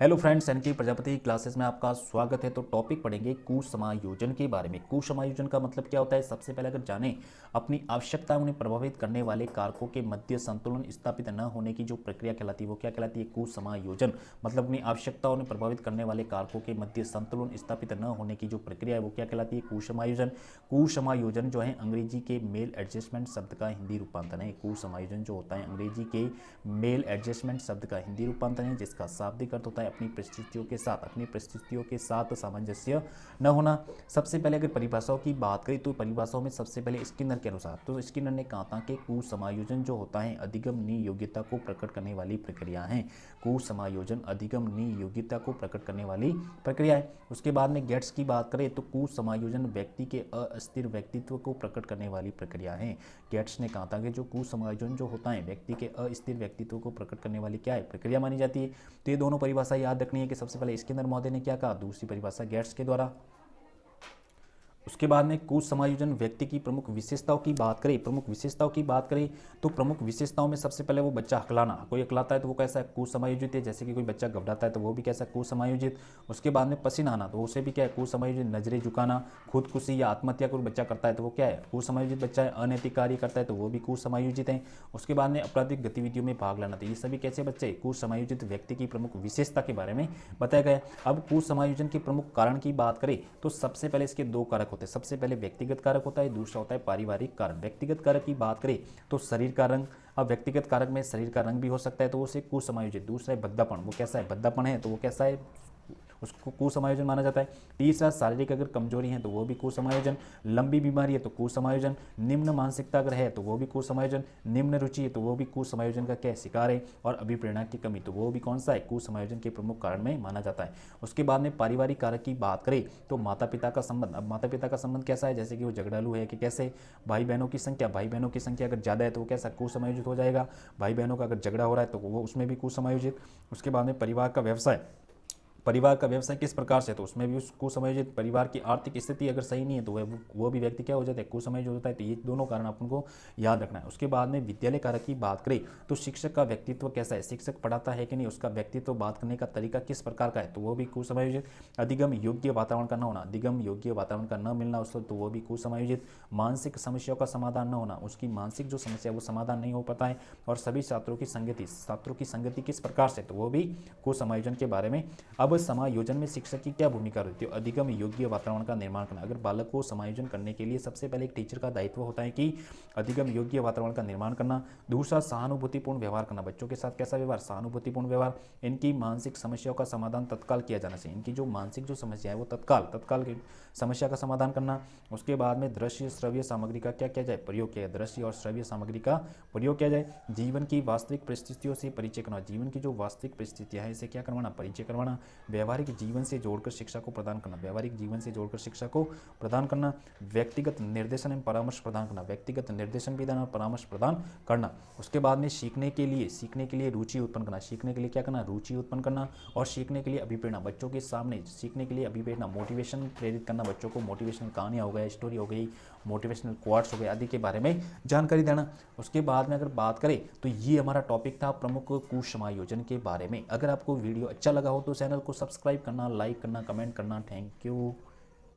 Hello friends, N K Prajapati classes में आपका स्वागत है। तो टॉपिक पढ़ेंगे कुसमायोजन के बारे में। कुसमायोजन का मतलब क्या होता है, सबसे पहले अगर जानें, अपनी आवश्यकता उन्हें प्रभावित करने वाले कारकों के मध्य संतुलन स्थापित न होने की जो प्रक्रिया कहलाती है वो क्या कहलाती है, कुसमायोजन। मतलब अपनी आवश्यकता उन्हें प्रभावित करने वाले कारकों के मध्य संतुलन स्थापित न होने की जो प्रक्रिया है वो क्या कहलाती है, कुसमायोजन। कुसमायोजन जो है अंग्रेजी के मेल एडजस्टमेंट शब्द का हिंदी रूपांतरण है। कुसमायोजन जो होता है अंग्रेजी के मेल एडजस्टमेंट शब्द का हिंदी रूपांतरण है, जिसका शाब्दिक अर्थ होता है अपनी परिस्थितियों के साथ सामंजस्य न होना। सबसे पहले अगर परिभाषाओं की बात करें तो परिभाषाओं में सबसे पहले स्किनर के अनुसार, तो स्किनर ने कहा था कि कुसमायोजन जो होता है अधिगमनीय योग्यता को प्रकट करने वाली प्रक्रिया है। कुसमायोजन अधिगमनीय योग्यता को प्रकट करने वाली प्रक्रिया है। उसके बाद में गेट्स की बात करें तो कुसमायोजन व्यक्ति के अस्थिर व्यक्तित्व को प्रकट करने वाली प्रक्रिया है। गेट्स ने कहा था कि जो कुसमायोजन जो होता है व्यक्ति के अस्थिर व्यक्तित्व को प्रकट करने वाली क्या है, प्रक्रिया मानी जाती है। तो ये दोनों परिभाषा याद रखनी है कि सबसे पहले स्किनर महोदय ने क्या कहा, दूसरी परिभाषा गेट्स के द्वारा। उसके बाद में कुसमायोजन व्यक्ति की प्रमुख विशेषताओं की बात करें तो प्रमुख विशेषताओं में सबसे पहले वो बच्चा हकलाना, कोई हकलाता है तो वो कैसा है, कुसमायोजित है। जैसे कि कोई बच्चा घबराता है तो वो भी कैसा है, कुसमायोजित। उसके बाद में पसीना आना तो उसे भी क्या है, कुसमायोजित। नजरें झुकाना, खुदकुशी या आत्महत्या कोई बच्चा करता है तो वो क्या है, कुसमायोजित बच्चा है। अनैतिक कार्य करता है तो वो भी कुसमायोजित है। उसके बाद में आपराधिक गतिविधियों में भाग लेना, तो ये सभी कैसे बच्चे, कुसमायोजित व्यक्ति की प्रमुख विशेषता के बारे में बताया गया। अब कुसमायोजन के प्रमुख कारण की बात करें तो सबसे पहले इसके दो कारक होते हैं। सबसे पहले व्यक्तिगत कारक होता है, दूसरा होता है पारिवारिक कारक। व्यक्तिगत कारक की बात करें तो शरीर का रंग। अब व्यक्तिगत कारक में शरीर का रंग भी हो सकता है तो उसे कुसमायोजित। दूसरा है भद्दापन, वो कैसा है, भद्दापन है तो वो कैसा है, उसको कुसमायोजन माना जाता है। तीसरा शारीरिक अगर कमजोरी है तो वो भी कुसमायोजन। लंबी बीमारी है तो कुसमायोजन। निम्न मानसिकता अगर है तो वो भी कुसमायोजन। निम्न रुचि है तो वो भी कुसमायोजन का क्या शिकार है। और अभिप्रेरणा की कमी तो वो भी कौन सा है, कुसमायोजन के प्रमुख कारण में माना जाता है। उसके बाद में पारिवारिक कारक की बात करें तो माता पिता का संबंध। अब माता पिता का संबंध कैसा है, जैसे कि वो झगड़ालू है कि कैसे, भाई बहनों की संख्या अगर ज़्यादा है तो वो कैसा, कुसमायोजित हो जाएगा। भाई बहनों का अगर झगड़ा हो रहा है तो वो उसमें भी कुसमायोजित। उसके बाद में परिवार का व्यवसाय किस प्रकार से, तो उसमें भी उसको समायोजित। परिवार की आर्थिक स्थिति अगर सही नहीं है तो वो भी व्यक्ति क्या हो जाता है, कुसमायोजित होता है। तो ये दोनों कारण अपन को याद रखना है। उसके बाद में विद्यालय कारक की बात करें तो शिक्षक का व्यक्तित्व कैसा है, शिक्षक पढ़ाता है कि नहीं, उसका व्यक्तित्व, बात करने का तरीका किस प्रकार का है, तो वो भी कुसमायोजित। अधिगम योग्य वातावरण का न होना, अधिगम योग्य वातावरण का न मिलना उसको, तो वो भी कुसमायोजित। मानसिक समस्याओं का समाधान न होना, उसकी मानसिक जो समस्या है वो समाधान नहीं हो पाता है। और सभी छात्रों की संगति किस प्रकार से, तो वो भी कुसमायोजन के बारे में। अब समायोजन में शिक्षक की क्या भूमिका रहती है, अधिगम योग्य वातावरण का निर्माण करना। अगर बालक को समायोजन करने के लिए सबसे पहले एक टीचर का दायित्व होता है कि अधिगम योग्य वातावरण का निर्माण करना। दूसरा सहानुभूतिपूर्ण व्यवहार करना, बच्चों के साथ कैसा व्यवहार, सहानुभूतिपूर्ण व्यवहार। इनकी मानसिक समस्याओं का समाधान तत्काल किया जाना चाहिए, इनकी जो मानसिक जो समस्या है वो तत्काल की समस्या का समाधान करना। उसके बाद में दृश्य श्रव्य सामग्री का क्या किया जाए, प्रयोग किया जाए, दृश्य और श्रव्य सामग्री का प्रयोग किया जाए। जीवन की वास्तविक परिस्थितियों से परिचय करना, जीवन की जो वास्तविक परिस्थितियां है इसे क्या करवाना, परिचय करवाना। व्यवहारिक जीवन से जोड़कर शिक्षा को प्रदान करना, व्यवहारिक जीवन से जोड़कर शिक्षा को प्रदान करना। व्यक्तिगत निर्देशन एवं परामर्श प्रदान करना, व्यक्तिगत निर्देशन भी देना, परामर्श प्रदान करना। उसके बाद में सीखने के लिए रुचि उत्पन्न करना, सीखने के लिए क्या करना, रुचि उत्पन्न करना। और सीखने के लिए अभिप्रेरणा, बच्चों के सामने सीखने के लिए अभिप्रेरणा, मोटिवेशन प्रेरित करना, बच्चों को मोटिवेशनल कहानियाँ हो गई, स्टोरी हो गई, मोटिवेशनल क्वाट्स हो गए आदि के बारे में जानकारी देना। उसके बाद में अगर बात करें तो ये हमारा टॉपिक था प्रमुख कुसमायोजन के बारे में। अगर आपको वीडियो अच्छा लगा हो तो चैनल को सब्सक्राइब करना, लाइक करना, कमेंट करना। Thank you.